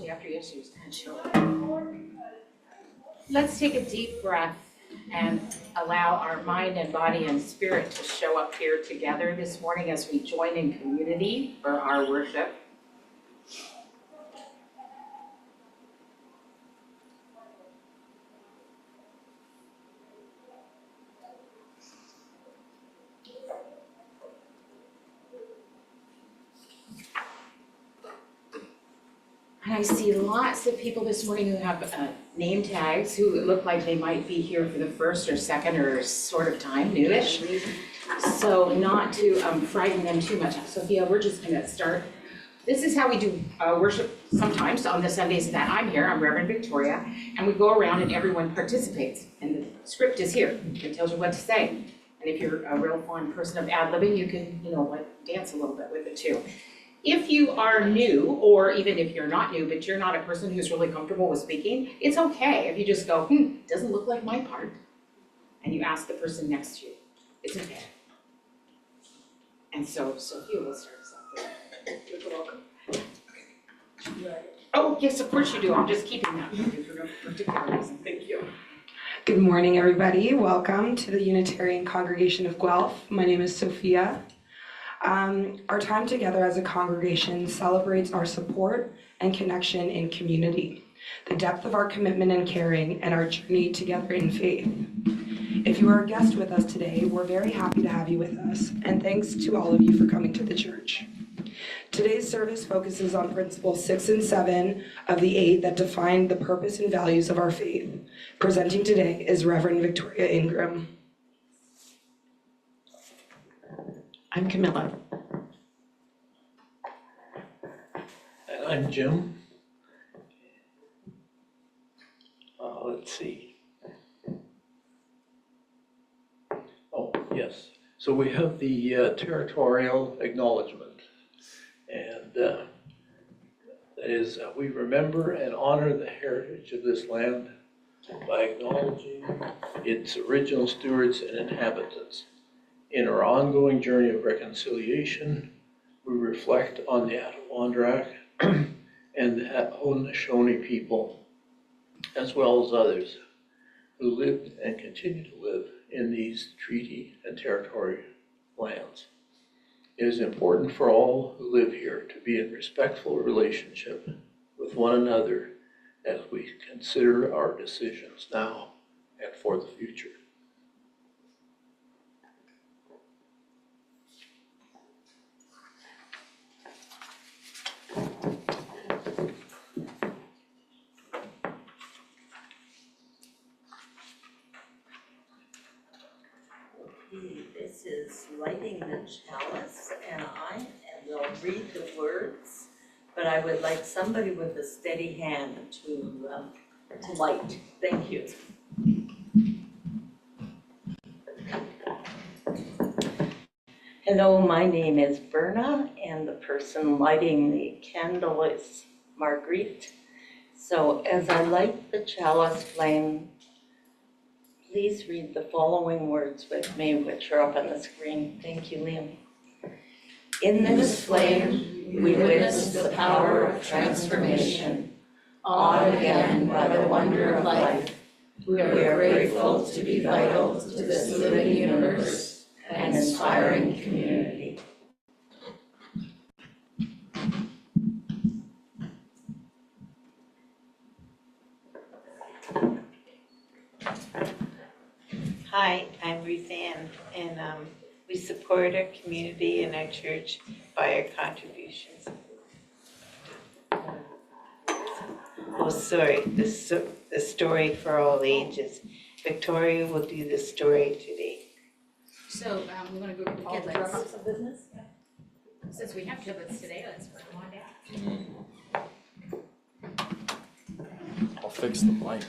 especially after yesterday's kind of chilly. Let's take a deep breath and allow our mind and body and spirit to show up here together this morning as we join in community for our worship. And I see lots of people this morning who have name tags who look like they might be here for the first or second or sort of time, newish. So not to frighten them too much. Sophia, we're just gonna start. This is how we do worship sometimes on the Sundays that I'm here. I'm Reverend Victoria, and we go around and everyone participates. And the script is here. It tells you what to say. And if you're a real fond person of ad-libbing, you can, dance a little bit with it too. If you are new, or even if you're not new, but you're not a person who's really comfortable with speaking, it's okay if you just go, doesn't look like my part. And you ask the person next to you. It's okay. And so Sophia will start us off there. You're welcome. Oh, yes, of course you do. I'm just keeping that for you for no particular reason. Thank you. Good morning, everybody. Welcome to the Unitarian Congregation of Guelph. My name is Sophia. Our time together as a congregation celebrates our support and connection in community, the depth of our commitment and caring, and our journey together in faith. If you are a guest with us today, we're very happy to have you with us, and thanks to all of you for coming to the church. Today's service focuses on principles 6 and 7 of the 8 that define the purpose and values of our faith. Presenting today is Reverend Victoria Ingram. I'm Camilla. And I'm Jim. Let's see. Oh, yes. So we have the territorial acknowledgement. And that is, we remember and honor the heritage of this land by acknowledging its original stewards and inhabitants. In our ongoing journey of reconciliation, we reflect on the Attawandarak and the Haudenosaunee people, as well as others who lived and continue to live in these treaty and territory lands. It is important for all who live here to be in respectful relationship with one another as we consider our decisions now and for the future. This is lighting the chalice, and I will read the words, but I would like somebody with a steady hand to light. Thank you. Hello, my name is Verna, and the person lighting the candle is Marguerite. So as I light the chalice flame, please read the following words with me, which are up on the screen. Thank you, Liam. In this flame, we witness the power of transformation, awed again by the wonder of life. We are grateful to be vital to this living universe and inspiring community. Hi, I'm Ruth Ann, and we support our community and our church by our contributions. Oh, sorry, the story for all ages. Victoria will do the story today. So we want to go get the drum ups of business? Since we have giblets today, let's put them on down. I'll fix the mic.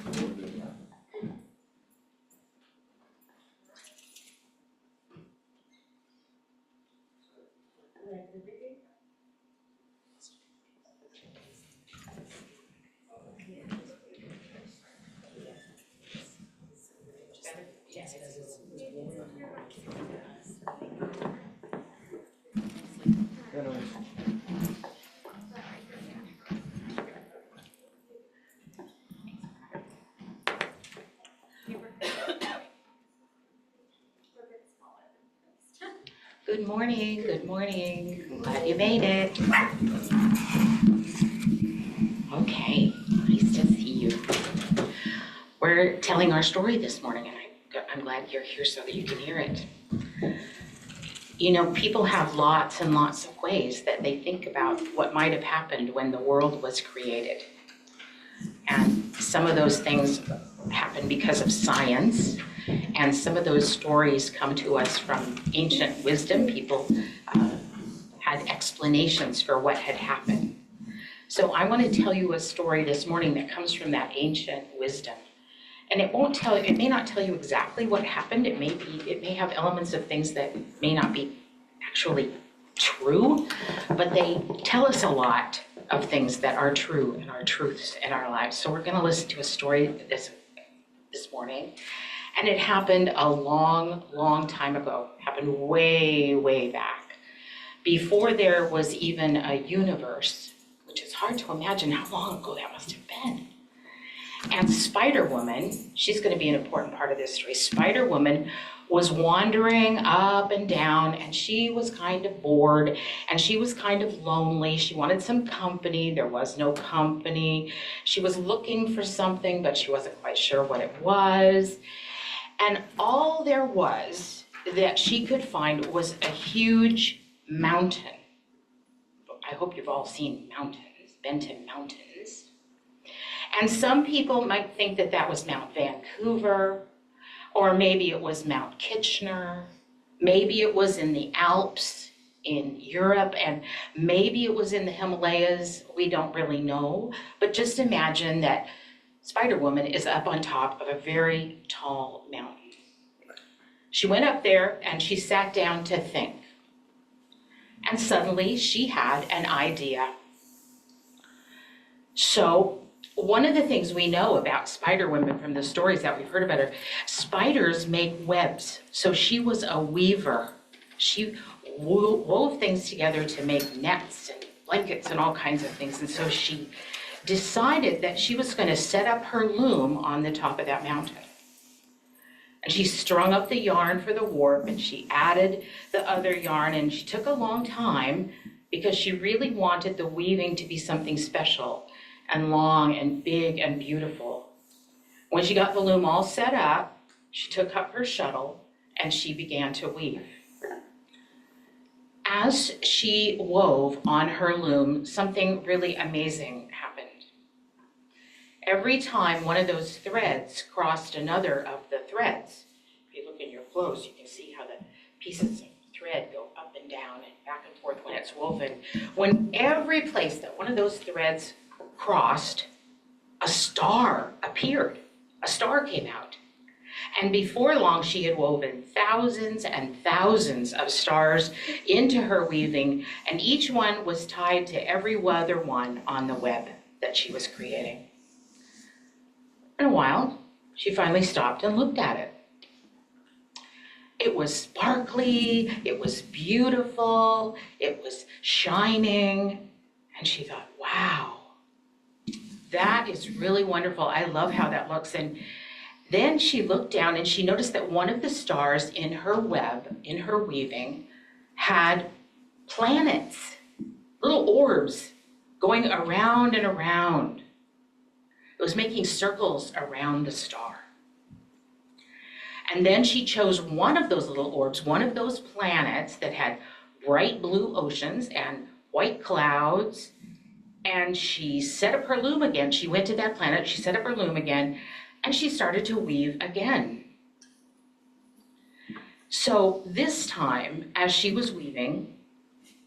Good morning, good morning. Glad you made it. Okay, nice to see you. We're telling our story this morning, and I'm glad you're here so that you can hear it. You know, people have lots and lots of ways that they think about what might have happened when the world was created. And some of those things happen because of science, and some of those stories come to us from ancient wisdom. People had explanations for what had happened. So I want to tell you a story this morning that comes from that ancient wisdom. And it may not tell you exactly what happened. It may have elements of things that may not be actually true, but they tell us a lot of things that are true and are truths in our lives. So we're going to listen to a story this morning. And it happened a long, long time ago. It happened way, way back. Before there was even a universe, which is hard to imagine how long ago that must have been. And Spider-Woman, she's going to be an important part of this story. Spider-Woman was wandering up and down, and she was kind of bored, and she was kind of lonely. She wanted some company. There was no company. She was looking for something, but she wasn't quite sure what it was. And all there was that she could find was a huge mountain. I hope you've all seen mountains, Benton Mountains. And some people might think that that was Mount Vancouver, or maybe it was Mount Kitchener, maybe it was in the Alps in Europe, and maybe it was in the Himalayas. We don't really know, but just imagine that Spider-Woman is up on top of a very tall mountain. She went up there and she sat down to think. And suddenly she had an idea. So one of the things we know about Spider-Woman from the stories that we've heard about her, spiders make webs. So she was a weaver. She wove things together to make nets and blankets and all kinds of things. And so she decided that she was going to set up her loom on the top of that mountain. And she strung up the yarn for the warp, and she added the other yarn, and she took a long time because she really wanted the weaving to be something special and long and big and beautiful. When she got the loom all set up, she took up her shuttle and she began to weave. As she wove on her loom, something really amazing happened. Every time one of those threads crossed another of the threads, if you look in your clothes, you can see how the pieces of thread go up and down and back and forth when it's woven. When every place that one of those threads crossed, a star appeared. A star came out. And before long, she had woven thousands and thousands of stars into her weaving, and each one was tied to every other one on the web that she was creating. In a while, she finally stopped and looked at it. It was sparkly, it was beautiful, it was shining, and she thought, wow, that is really wonderful. I love how that looks. And then she looked down and she noticed that one of the stars in her web, in her weaving, had planets, little orbs going around and around. It was making circles around the star. And then she chose one of those little orbs, one of those planets that had bright blue oceans and white clouds, and she set up her loom again. She went to that planet, she set up her loom again, and she started to weave again. So this time, as she was weaving,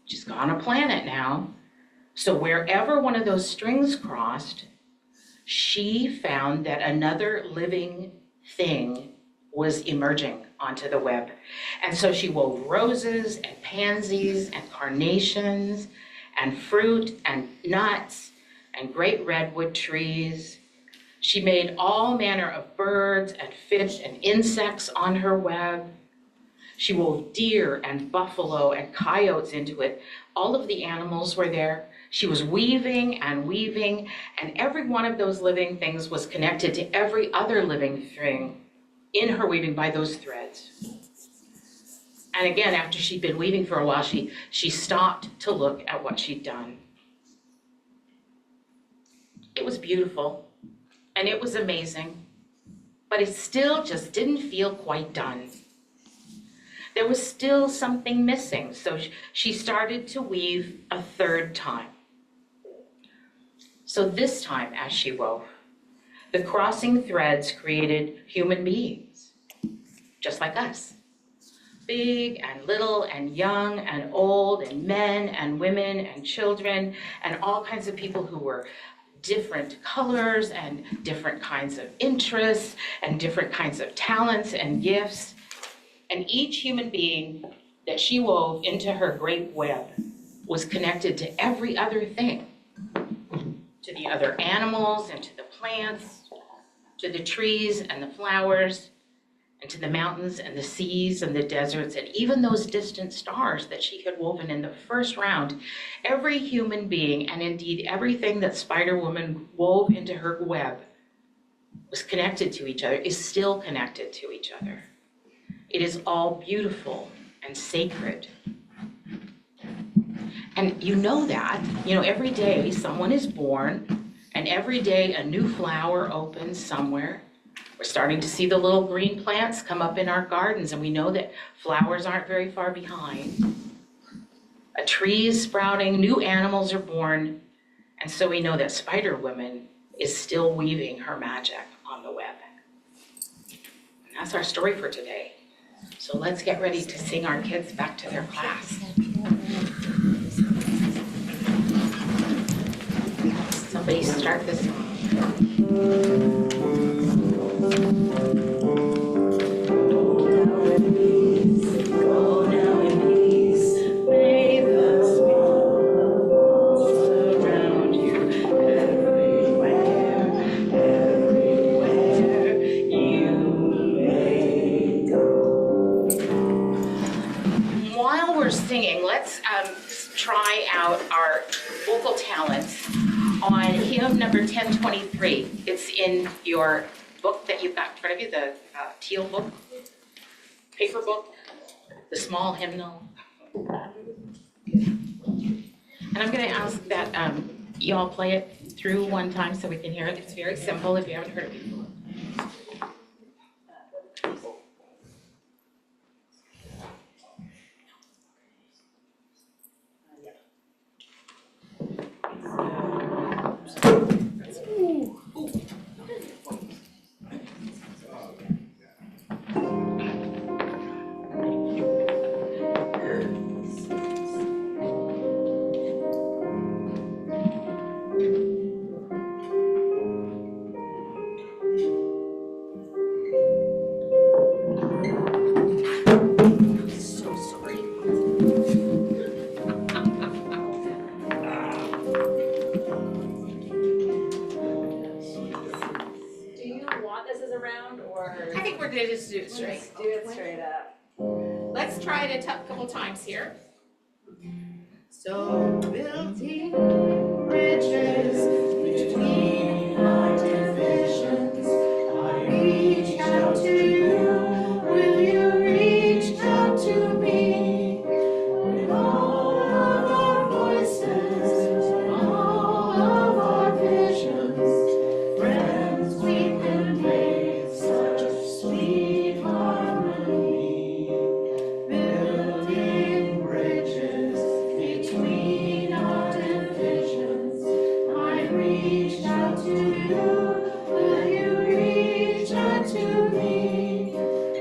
she's on a planet now, so wherever one of those strings crossed, she found that another living thing was emerging onto the web. And so she wove roses and pansies and carnations and fruit and nuts and great redwood trees. She made all manner of birds and fish and insects on her web. She wove deer and buffalo and coyotes into it. All of the animals were there. She was weaving, and every one of those living things was connected to every other living thing in her weaving by those threads. And again, after she'd been weaving for a while, she stopped to look at what she'd done. It was beautiful, and it was amazing, but it still just didn't feel quite done. There was still something missing, so she started to weave a third time. So this time, as she wove, the crossing threads created human beings, just like us. Big and little and young and old and men and women and children and all kinds of people who were different colors and different kinds of interests and different kinds of talents and gifts. And each human being that she wove into her great web was connected to every other thing, to the other animals and to the plants, to the trees and the flowers, and to the mountains and the seas and the deserts, and even those distant stars that she had woven in the first round. Every human being, and indeed everything that Spider-Woman wove into her web, was connected to each other, is still connected to each other. It is all beautiful and sacred. And you know that, every day someone is born, and every day a new flower opens somewhere. We're starting to see the little green plants come up in our gardens, and we know that flowers aren't very far behind. A tree is sprouting, new animals are born, and so we know that Spider-Woman is still weaving her magic on the web. And that's our story for today. So let's get ready to sing our kids back to their class. Somebody start this song. Singing, let's try out our vocal talents on hymn number 1023. It's in your book that you've got in front of you, the teal book, paper book, the small hymnal. And I'm going to ask that you all play it through one time so we can hear it. It's very simple if you haven't heard it before. Just do it straight. Let's do it straight up. Let's try it a couple times here. So building bridges between our divisions, I reach out to you. Will you reach out to me? With all of our voices, all of our visions, friends, we can make such a sweet harmony, building bridges between our divisions. I reach out to you, will you reach out to me?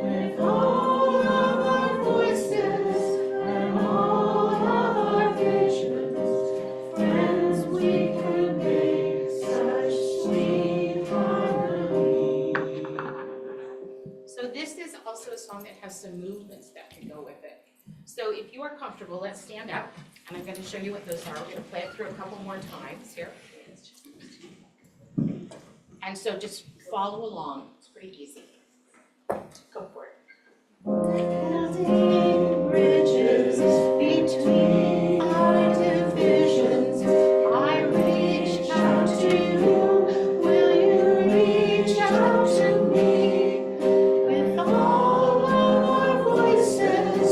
With all of our voices and all of our visions, friends, we could make such sweet harmony. So this is also a song that has some movements that can go with it. So if you are comfortable, let's stand up, and I'm going to show you what those are. We're going to play it through a couple more times here. And so just follow along. It's pretty easy. Go for it. Building bridges between our divisions, I reach out to you. Will you reach out to me? With all of our voices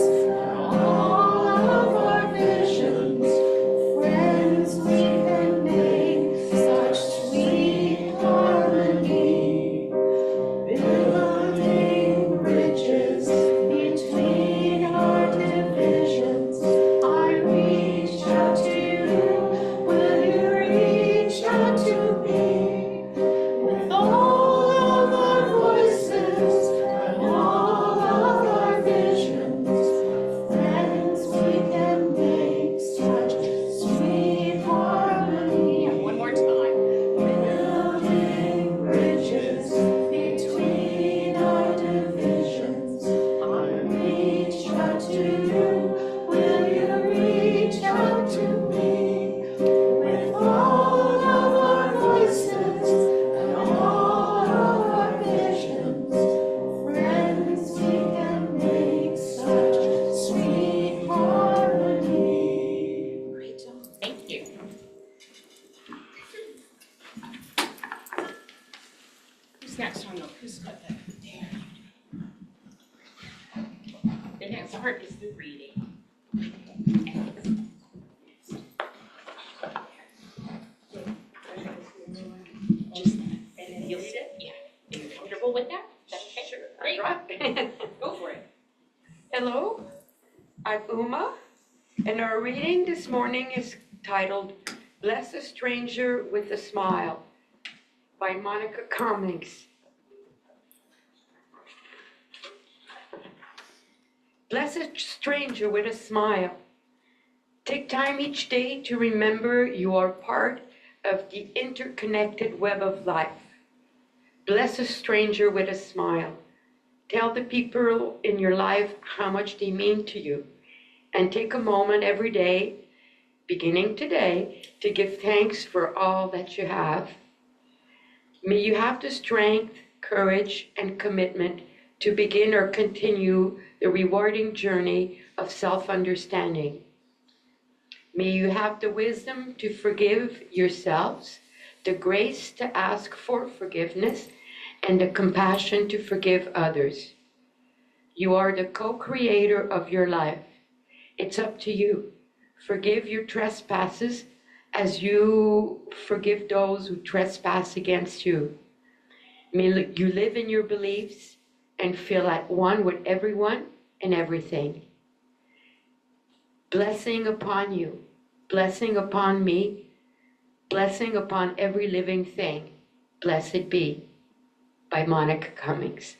The next part is the reading. Just, you'll sit, yeah. Are you comfortable with that? Is that okay? Sure. Great. Go for it. Hello, I'm Uma, and our reading this morning is titled Bless a Stranger with a Smile by Monica Cummings. Bless a stranger with a smile. Take time each day to remember you are part of the interconnected web of life. Bless a stranger with a smile. Tell the people in your life how much they mean to you. And take a moment every day, beginning today, to give thanks for all that you have. May you have the strength, courage, and commitment to begin or continue the rewarding journey of self-understanding. May you have the wisdom to forgive yourselves, the grace to ask for forgiveness, and the compassion to forgive others. You are the co-creator of your life. It's up to you. Forgive your trespasses as you forgive those who trespass against you. May you live in your beliefs and feel at one with everyone and everything. Blessing upon you, blessing upon me, blessing upon every living thing. Blessed be. By Monica Cummings.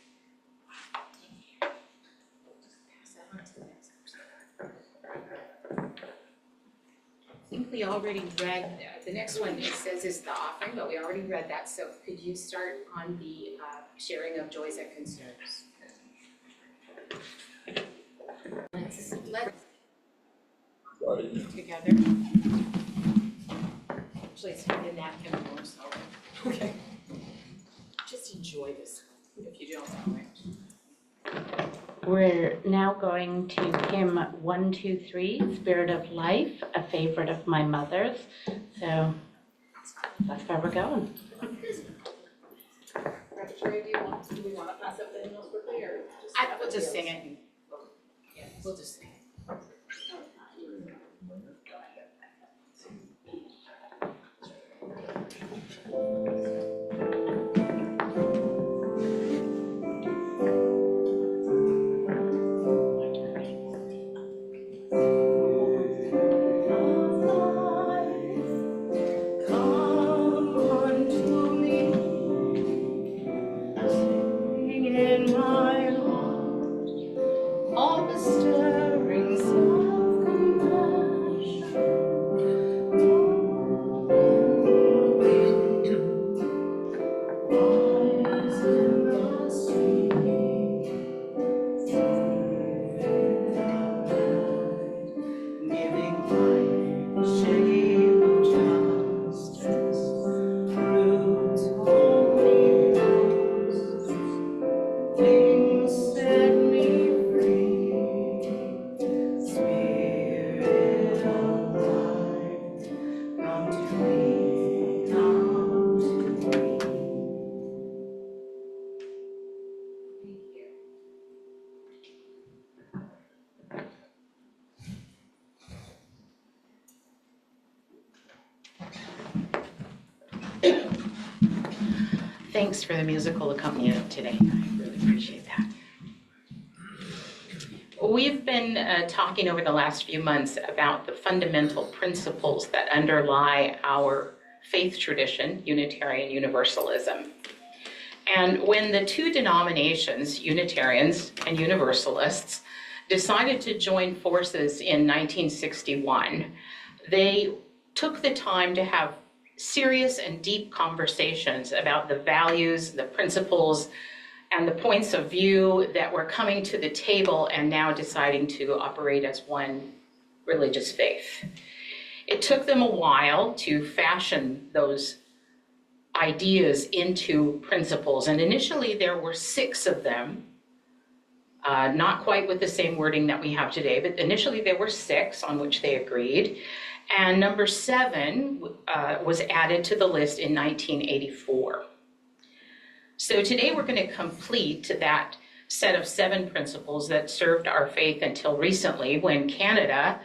I think we already read, the next one it says is the offering, but we already read that, so could you start on the sharing of joys and concerns? Let's together. Actually, it's in that more, so. Okay. Just enjoy this, if you don't know it. We're now going to hymn 123, Spirit of Life, a favorite of my mother's. So that's where we're going. Do we want to pass up the hymnals quickly or just? We'll just sing it and, we'll just sing it. All the stirrings of Thanks for the musical accompaniment today. I really appreciate that. We've been talking over the last few months about the fundamental principles that underlie our faith tradition, Unitarian Universalism. And when the two denominations, Unitarians and Universalists, decided to join forces in 1961, they took the time to have serious and deep conversations about the values, the principles, and the points of view that were coming to the table and now deciding to operate as one religious faith. It took them a while to fashion those ideas into principles, and initially there were 6 of them, not quite with the same wording that we have today, but initially there were 6 on which they agreed. And number 7 was added to the list in 1984. So today we're going to complete that set of 7 principles that served our faith until recently when Canada,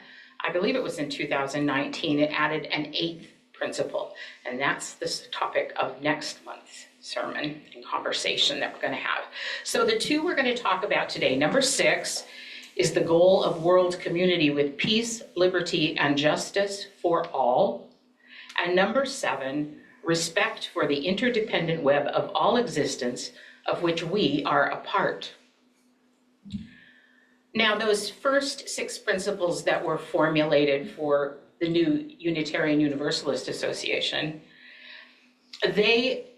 I believe it was in 2019, it added an 8th principle. And that's the topic of next month's sermon and conversation that we're going to have. So the 2 we're going to talk about today, number 6 is the goal of world community with peace, liberty, and justice for all. And number 7, respect for the interdependent web of all existence of which we are a part. Now, those first 6 principles that were formulated for the new Unitarian Universalist Association, they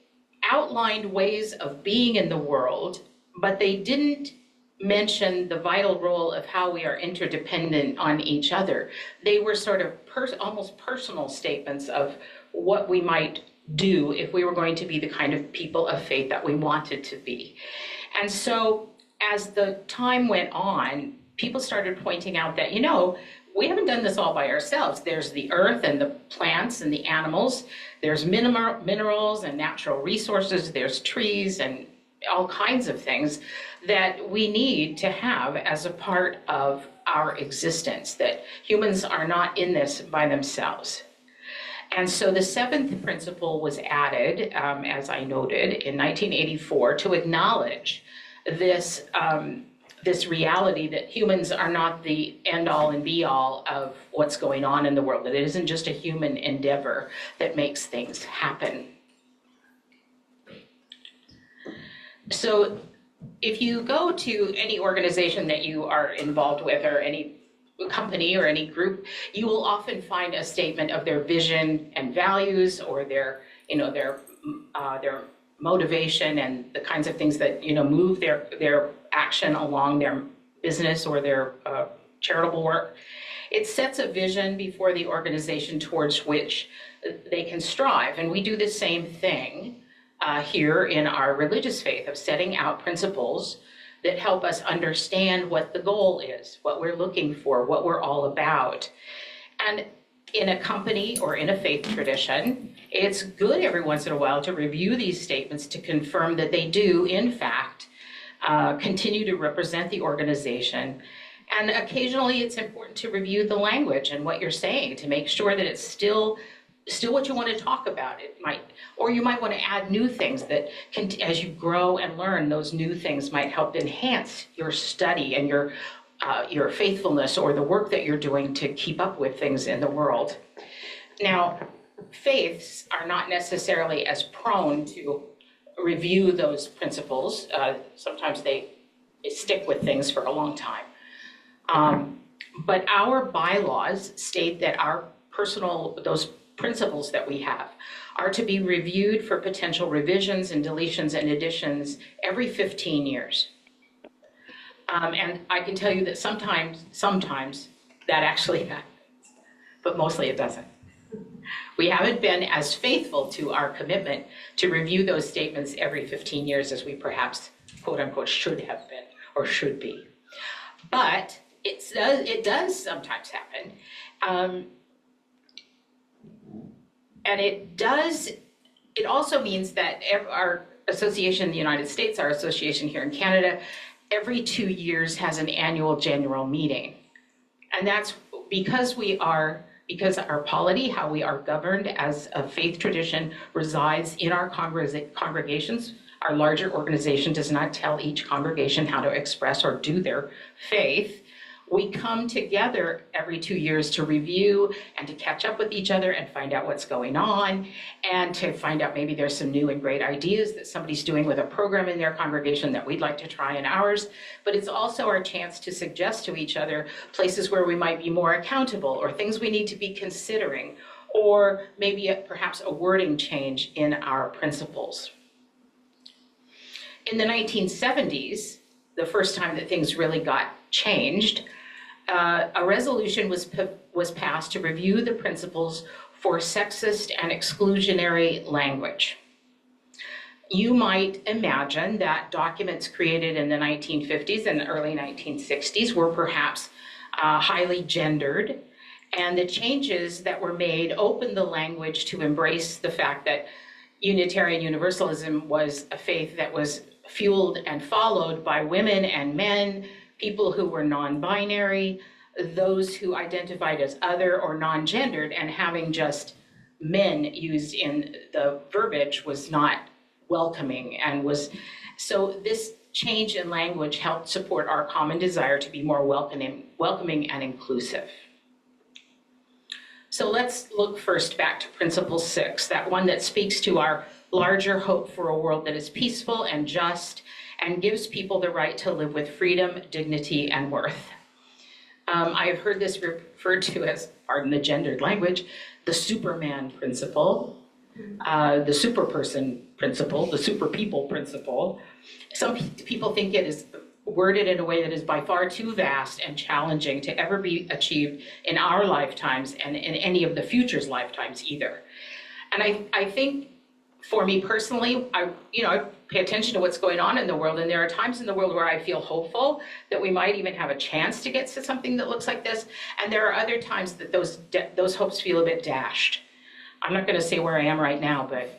outlined ways of being in the world, but they didn't mention the vital role of how we are interdependent on each other. They were sort of almost personal statements of what we might do if we were going to be the kind of people of faith that we wanted to be. And so as the time went on, people started pointing out that, we haven't done this all by ourselves. There's the earth and the plants and the animals. There's minerals and natural resources. There's trees and all kinds of things that we need to have as a part of our existence, that humans are not in this by themselves. And so the 7th principle was added, as I noted, in 1984 to acknowledge this, this reality that humans are not the end-all and be-all of what's going on in the world, that it isn't just a human endeavor that makes things happen. So if you go to any organization that you are involved with, or any company or any group, you will often find a statement of their vision and values, or their motivation and the kinds of things that move their action along their business or their charitable work. It sets a vision before the organization towards which they can strive, and we do the same thing here in our religious faith, of setting out principles that help us understand what the goal is, what we're looking for, what we're all about. And in a company or in a faith tradition, it's good every once in a while to review these statements to confirm that they do, in fact, continue to represent the organization. And occasionally it's important to review the language and what you're saying to make sure that it's still what you want to talk about. Or you might want to add new things that as you grow and learn, those new things might help enhance your study and your faithfulness or the work that you're doing to keep up with things in the world. Now, faiths are not necessarily as prone to review those principles. Sometimes they stick with things for a long time. But our bylaws state that those principles that we have are to be reviewed for potential revisions and deletions and additions every 15 years. And I can tell you that sometimes that actually happens, but mostly it doesn't. We haven't been as faithful to our commitment to review those statements every 15 years as we perhaps, quote unquote, should have been or should be. But it does sometimes happen. And it also means that our association in the United States, our association here in Canada, every 2 years has an annual general meeting. And that's because our polity, how we are governed as a faith tradition, resides in our congregations. Our larger organization does not tell each congregation how to express or do their faith. We come together every 2 years to review and to catch up with each other and find out what's going on, and to find out maybe there's some new and great ideas that somebody's doing with a program in their congregation that we'd like to try in ours. But it's also our chance to suggest to each other places where we might be more accountable, or things we need to be considering, or maybe perhaps a wording change in our principles. In the 1970s, the first time that things really got changed, a resolution was passed to review the principles for sexist and exclusionary language. You might imagine that documents created in the 1950s and early 1960s were perhaps highly gendered, and the changes that were made opened the language to embrace the fact that Unitarian Universalism was a faith that was fueled and followed by women and men, people who were non-binary, those who identified as other or non-gendered, and having just men used in the verbiage was not welcoming and was, so this change in language helped support our common desire to be more welcoming and inclusive. So let's look first back to Principle 6, that one that speaks to our larger hope for a world that is peaceful and just and gives people the right to live with freedom, dignity, and worth. I have heard this referred to as, pardon the gendered language, the Superman principle, the superperson principle, the super people principle. Some people think it is worded in a way that is by far too vast and challenging to ever be achieved in our lifetimes and in any of the future's lifetimes either. And I think for me personally, I pay attention to what's going on in the world, and there are times in the world where I feel hopeful that we might even have a chance to get to something that looks like this, and there are other times that those hopes feel a bit dashed. I'm not going to say where I am right now, but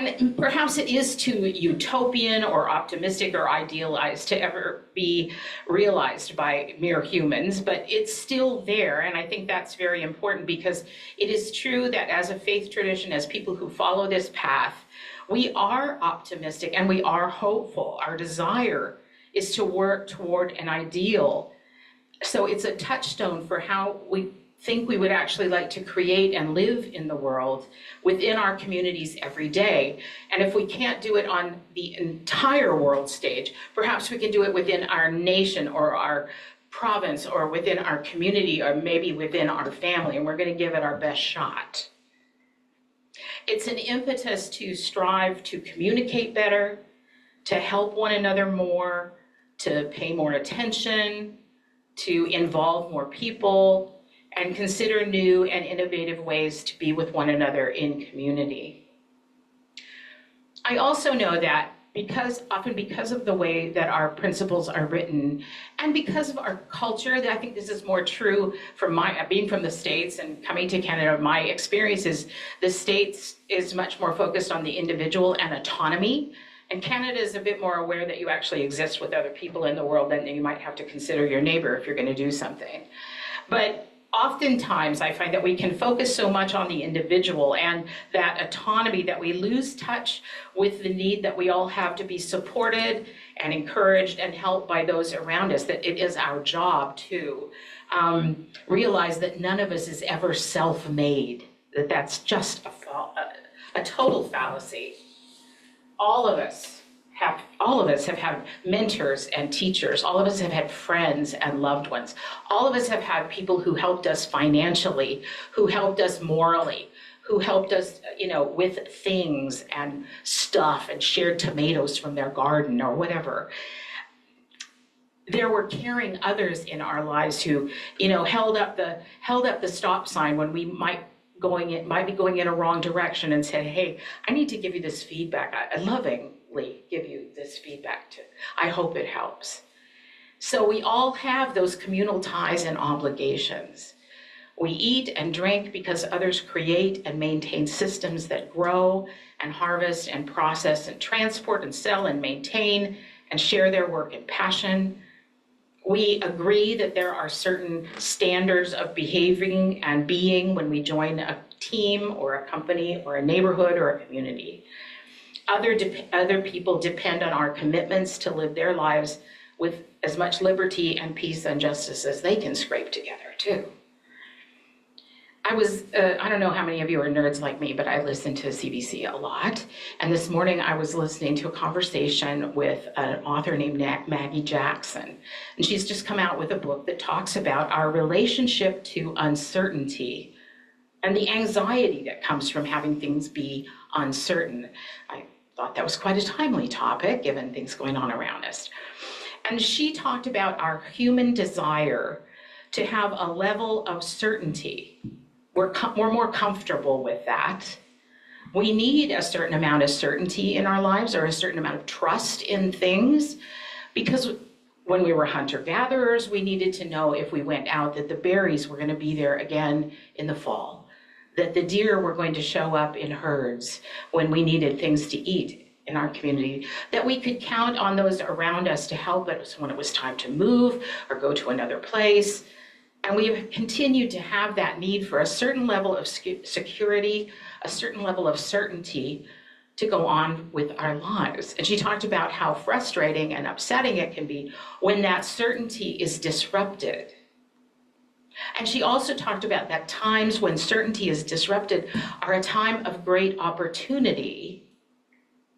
and perhaps it is too utopian or optimistic or idealized to ever be realized by mere humans, but it's still there. And I think that's very important, because it is true that as a faith tradition, as people who follow this path, we are optimistic and we are hopeful. Our desire is to work toward an ideal. So it's a touchstone for how we think we would actually like to create and live in the world within our communities every day. And if we can't do it on the entire world stage, perhaps we can do it within our nation or our province or within our community or maybe within our family, and we're going to give it our best shot. It's an impetus to strive to communicate better, to help one another more, to pay more attention, to involve more people, and consider new and innovative ways to be with one another in community. I also know that often because of the way that our principles are written, and because of our culture, that I think this is more true from being from the States and coming to Canada, my experience is the States is much more focused on the individual and autonomy, and Canada is a bit more aware that you actually exist with other people in the world, and you might have to consider your neighbor if you're going to do something. But oftentimes, I find that we can focus so much on the individual and that autonomy that we lose touch with the need that we all have to be supported and encouraged and helped by those around us, that it is our job to realize that none of us is ever self-made, that that's just a total fallacy. All of us have had mentors and teachers. All of us have had friends and loved ones. All of us have had people who helped us financially, who helped us morally, who helped us, with things and stuff and shared tomatoes from their garden or whatever. There were caring others in our lives who, held up the stop sign when we might be going in a wrong direction and said, hey, I need to give you this feedback. I lovingly give you this feedback too. I hope it helps. So we all have those communal ties and obligations. We eat and drink because others create and maintain systems that grow and harvest and process and transport and sell and maintain and share their work and passion. We agree that there are certain standards of behaving and being when we join a team or a company or a neighborhood or a community. Other people depend on our commitments to live their lives with as much liberty and peace and justice as they can scrape together too. I don't know how many of you are nerds like me, but I listen to CBC a lot. And this morning I was listening to a conversation with an author named Maggie Jackson. And she's just come out with a book that talks about our relationship to uncertainty and the anxiety that comes from having things be uncertain. I thought that was quite a timely topic given things going on around us. And she talked about our human desire to have a level of certainty. We're more comfortable with that. We need a certain amount of certainty in our lives or a certain amount of trust in things, because when we were hunter-gatherers, we needed to know if we went out that the berries were going to be there again in the fall. that the deer were going to show up in herds when we needed things to eat in our community, that we could count on those around us to help us when it was time to move or go to another place. And we have continued to have that need for a certain level of security, a certain level of certainty to go on with our lives. And she talked about how frustrating and upsetting it can be when that certainty is disrupted. And she also talked about that times when certainty is disrupted are a time of great opportunity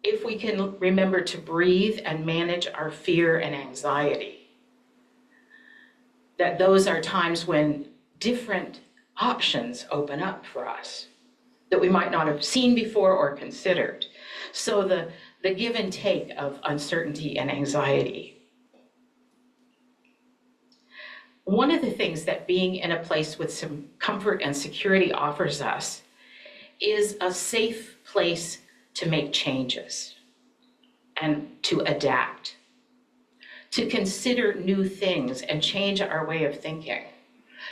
if we can remember to breathe and manage our fear and anxiety. That those are times when different options open up for us that we might not have seen before or considered. So the give and take of uncertainty and anxiety. One of the things that being in a place with some comfort and security offers us is a safe place to make changes and to adapt, to consider new things and change our way of thinking.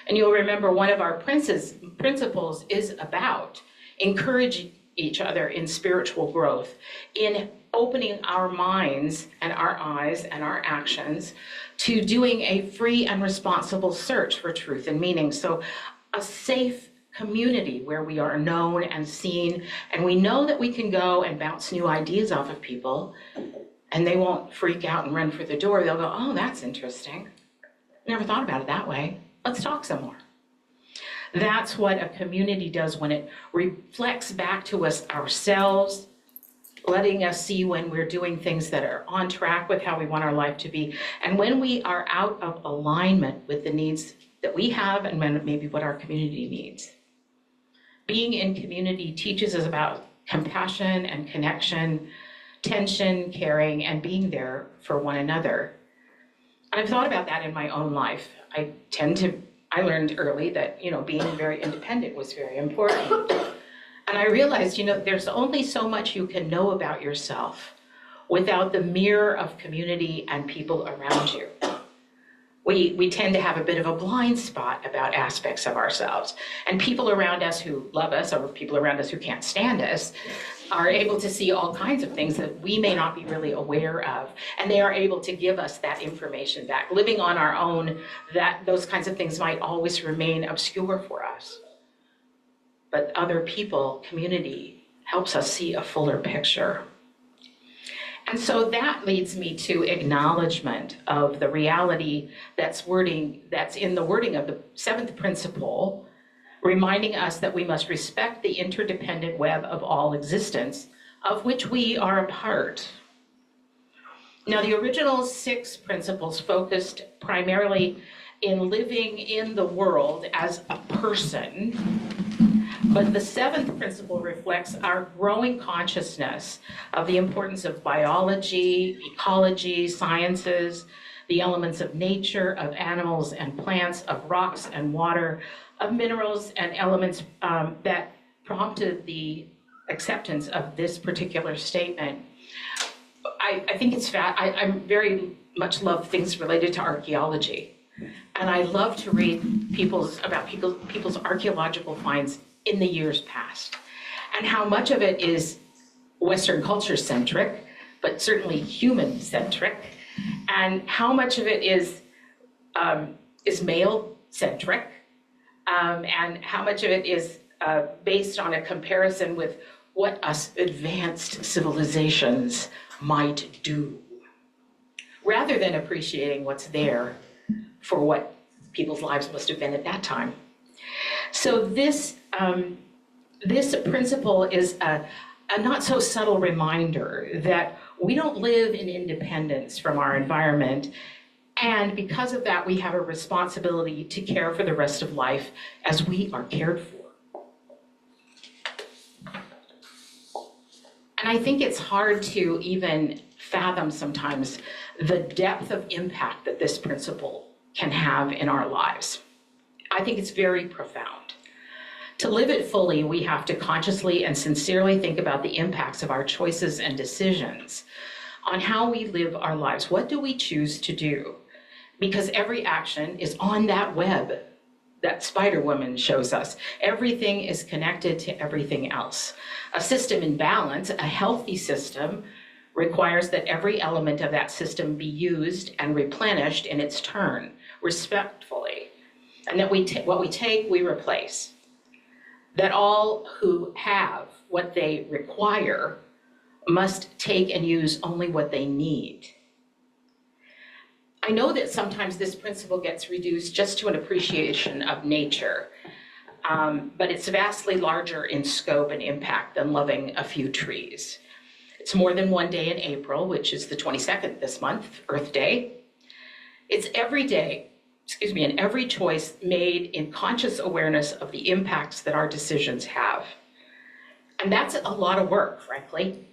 And you'll remember one of our principles is about encouraging each other in spiritual growth, in opening our minds and our eyes and our actions to doing a free and responsible search for truth and meaning. So a safe community where we are known and seen, and we know that we can go and bounce new ideas off of people, and they won't freak out and run for the door. They'll go, oh, that's interesting. Never thought about it that way. Let's talk some more. That's what a community does when it reflects back to us ourselves, letting us see when we're doing things that are on track with how we want our life to be, and when we are out of alignment with the needs that we have and maybe what our community needs. Being in community teaches us about compassion and connection, tension, caring, and being there for one another. And I've thought about that in my own life. I learned early that, being very independent was very important. And I realized, there's only so much you can know about yourself without the mirror of community and people around you. We tend to have a bit of a blind spot about aspects of ourselves. And people around us who love us or people around us who can't stand us are able to see all kinds of things that we may not be really aware of. And they are able to give us that information back. Living on our own, those kinds of things might always remain obscure for us. But other people, community, helps us see a fuller picture. And so that leads me to acknowledgement of the reality that's in the wording of the seventh principle, reminding us that we must respect the interdependent web of all existence, of which we are a part. Now, the original 6 principles focused primarily in living in the world as a person, but the 7th principle reflects our growing consciousness of the importance of biology, ecology, sciences, the elements of nature, of animals and plants, of rocks and water, of minerals and elements that prompted the acceptance of this particular statement. I think it's I very much love things related to archaeology. And I love to read people's archaeological finds in the years past, and how much of it is Western culture centric, but certainly human centric, and how much of it is male centric, and how much of it is based on a comparison with what us advanced civilizations might do, rather than appreciating what's there for what people's lives must have been at that time. So this principle is a not so subtle reminder that we don't live in independence from our environment, and because of that, we have a responsibility to care for the rest of life as we are cared for. And I think it's hard to even fathom sometimes the depth of impact that this principle can have in our lives. I think it's very profound. To live it fully, we have to consciously and sincerely think about the impacts of our choices and decisions on how we live our lives. What do we choose to do? Because every action is on that web that Spider Woman shows us. Everything is connected to everything else. A system in balance, a healthy system, requires that every element of that system be used and replenished in its turn, respectfully. And that what we take, we replace. That all who have what they require must take and use only what they need. I know that sometimes this principle gets reduced just to an appreciation of nature, but it's vastly larger in scope and impact than loving a few trees. It's more than one day in April, which is the 22nd this month, Earth Day. It's every day, and every choice made in conscious awareness of the impacts that our decisions have. And that's a lot of work, frankly.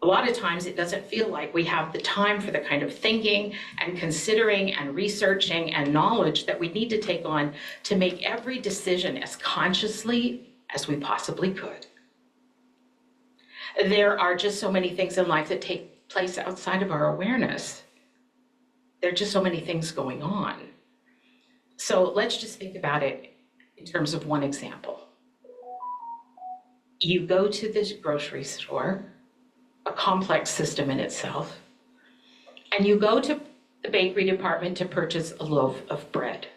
A lot of times it doesn't feel like we have the time for the kind of thinking and considering and researching and knowledge that we need to take on to make every decision as consciously as we possibly could. There are just so many things in life that take place outside of our awareness. There are just so many things going on. So let's just think about it in terms of one example. You go to this grocery store, a complex system in itself, and you go to the bakery department to purchase a loaf of bread.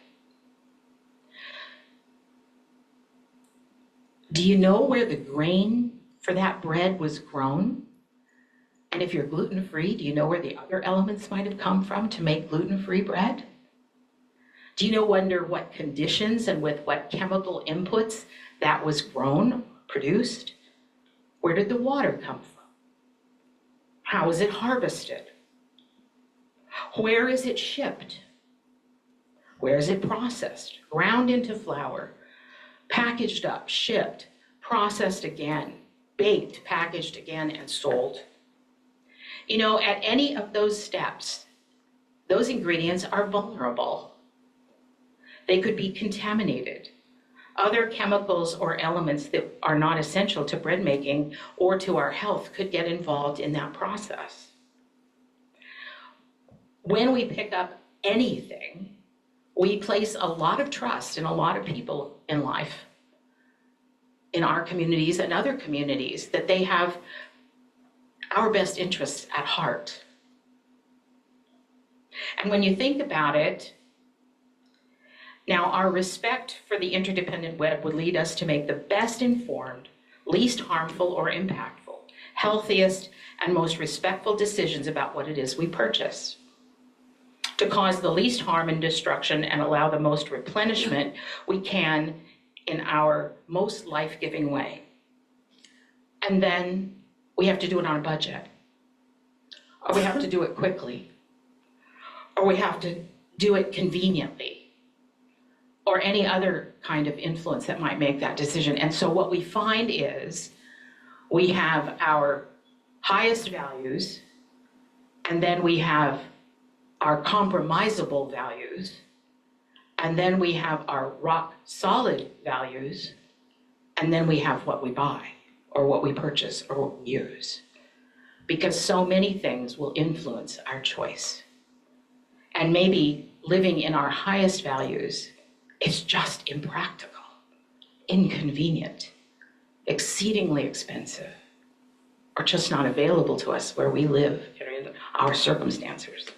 Do you know where the grain for that bread was grown? And if you're gluten-free, do you know where the other elements might have come from to make gluten-free bread? Do you wonder what conditions and with what chemical inputs that was grown, produced? Where did the water come from? How is it harvested? Where is it shipped? Where is it processed, ground into flour, packaged up, shipped, processed again, baked, packaged again, and sold? You know, at any of those steps, those ingredients are vulnerable. They could be contaminated. Other chemicals or elements that are not essential to bread making or to our health could get involved in that process. When we pick up anything, we place a lot of trust in a lot of people in life, in our communities and other communities, that they have our best interests at heart. And when you think about it, now our respect for the interdependent web would lead us to make the best informed, least harmful or impactful, healthiest and most respectful decisions about what it is we purchase, to cause the least harm and destruction and allow the most replenishment we can in our most life-giving way. And then we have to do it on a budget, or we have to do it quickly, or we have to do it conveniently, or any other kind of influence that might make that decision. And so what we find is we have our highest values, and then we have our compromisable values, and then we have our rock solid values, and then we have what we buy or what we purchase or what we use. Because so many things will influence our choice. And maybe living in our highest values is just impractical, inconvenient, exceedingly expensive, or just not available to us where we live, in our circumstances.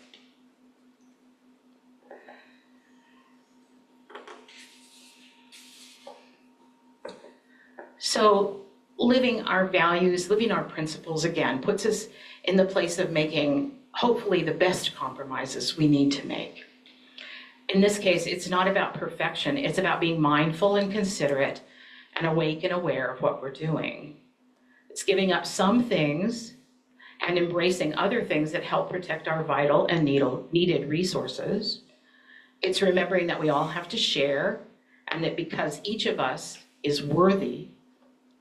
So living our values, living our principles, again, puts us in the place of making, hopefully, the best compromises we need to make. In this case, it's not about perfection. It's about being mindful and considerate and awake and aware of what we're doing. It's giving up some things and embracing other things that help protect our vital and needed resources. It's remembering that we all have to share, and that because each of us is worthy,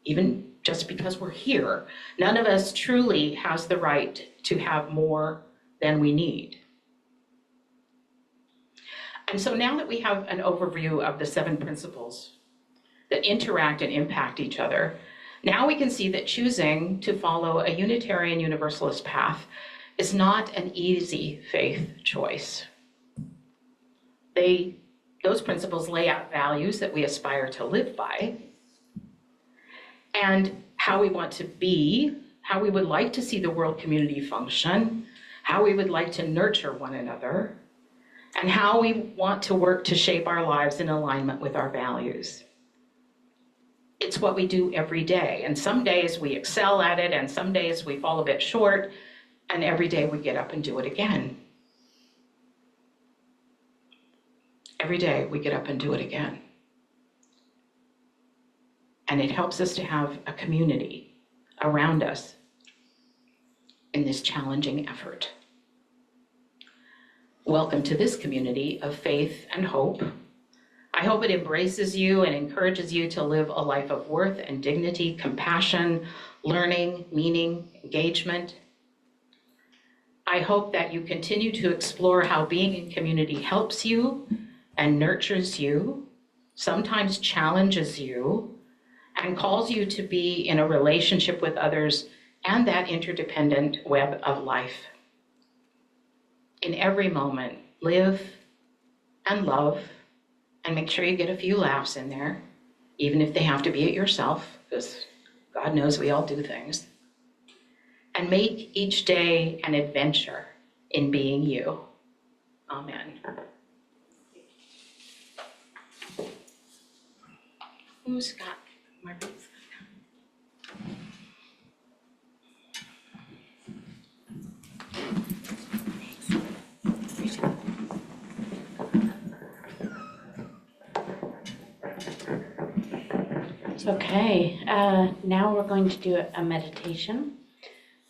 even just because we're here, none of us truly has the right to have more than we need. And so now that we have an overview of the 7 principles that interact and impact each other, now we can see that choosing to follow a Unitarian Universalist path is not an easy faith choice. They Those principles lay out values that we aspire to live by and how we want to be, how we would like to see the world community function, how we would like to nurture one another, and how we want to work to shape our lives in alignment with our values. It's what we do every day, and some days we excel at it, and some days we fall a bit short, and every day we get up and do it again. Every day we get up and do it again. And it helps us to have a community around us in this challenging effort. Welcome to this community of faith and hope. I hope it embraces you and encourages you to live a life of worth and dignity, compassion, learning, meaning, engagement. I hope that you continue to explore how being in community helps you and nurtures you, sometimes challenges you, and calls you to be in a relationship with others and that interdependent web of life. In every moment, live and love, and make sure you get a few laughs in there, even if they have to be at yourself, because God knows we all do things. And make each day an adventure in being you. Amen. Who's got Margaret's? Okay, now we're going to do a meditation.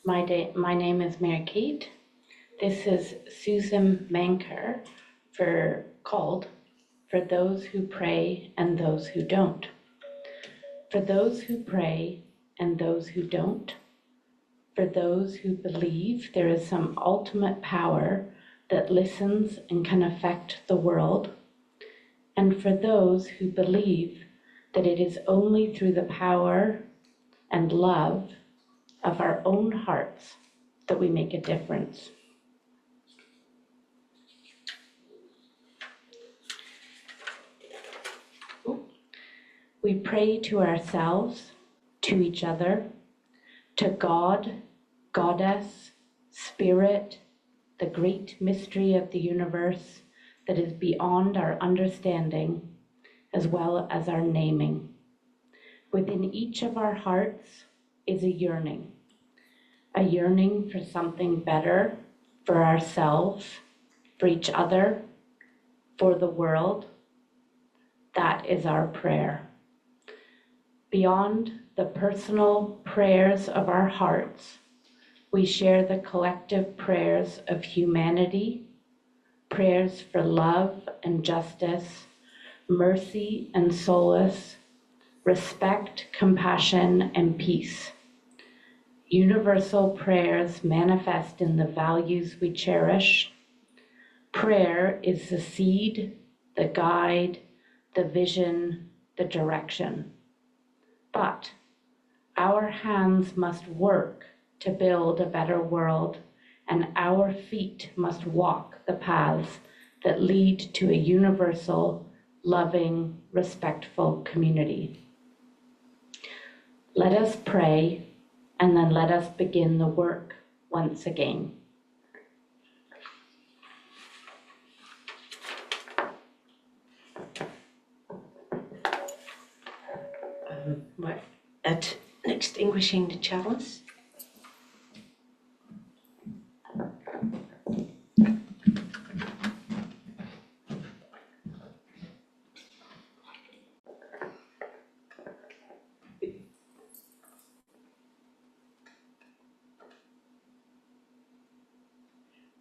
My name is Mary Kate. This is Susan Manker called For Those Who Pray and Those Who Don't. For those who pray and those who don't. For those who believe there is some ultimate power that listens and can affect the world. And for those who believe that it is only through the power and love of our own hearts that we make a difference. We pray to ourselves, to each other, to God, Goddess, Spirit, the great mystery of the universe that is beyond our understanding, as well as our naming. Within each of our hearts is a yearning for something better, for ourselves, for each other, for the world. That is our prayer. Beyond the personal prayers of our hearts, we share the collective prayers of humanity, prayers for love and justice, mercy and solace, respect, compassion, and peace. Universal prayers manifest in the values we cherish. Prayer is the seed, the guide, the vision, the direction. But our hands must work to build a better world, and our feet must walk the paths that lead to a universal, loving, respectful community. Let us pray, and then let us begin the work once again. We're at extinguishing the chalice.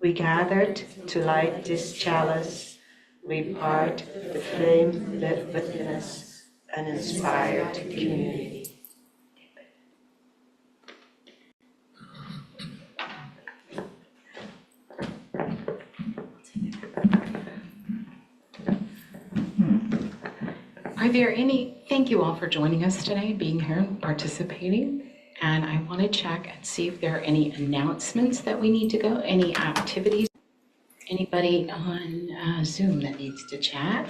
We gathered to light this chalice. We part the flame lit within us and inspired community. Thank you all for joining us today, being here and participating. And I want to check and see if there are any announcements that we need to go, any activities. Anybody on Zoom that needs to chat?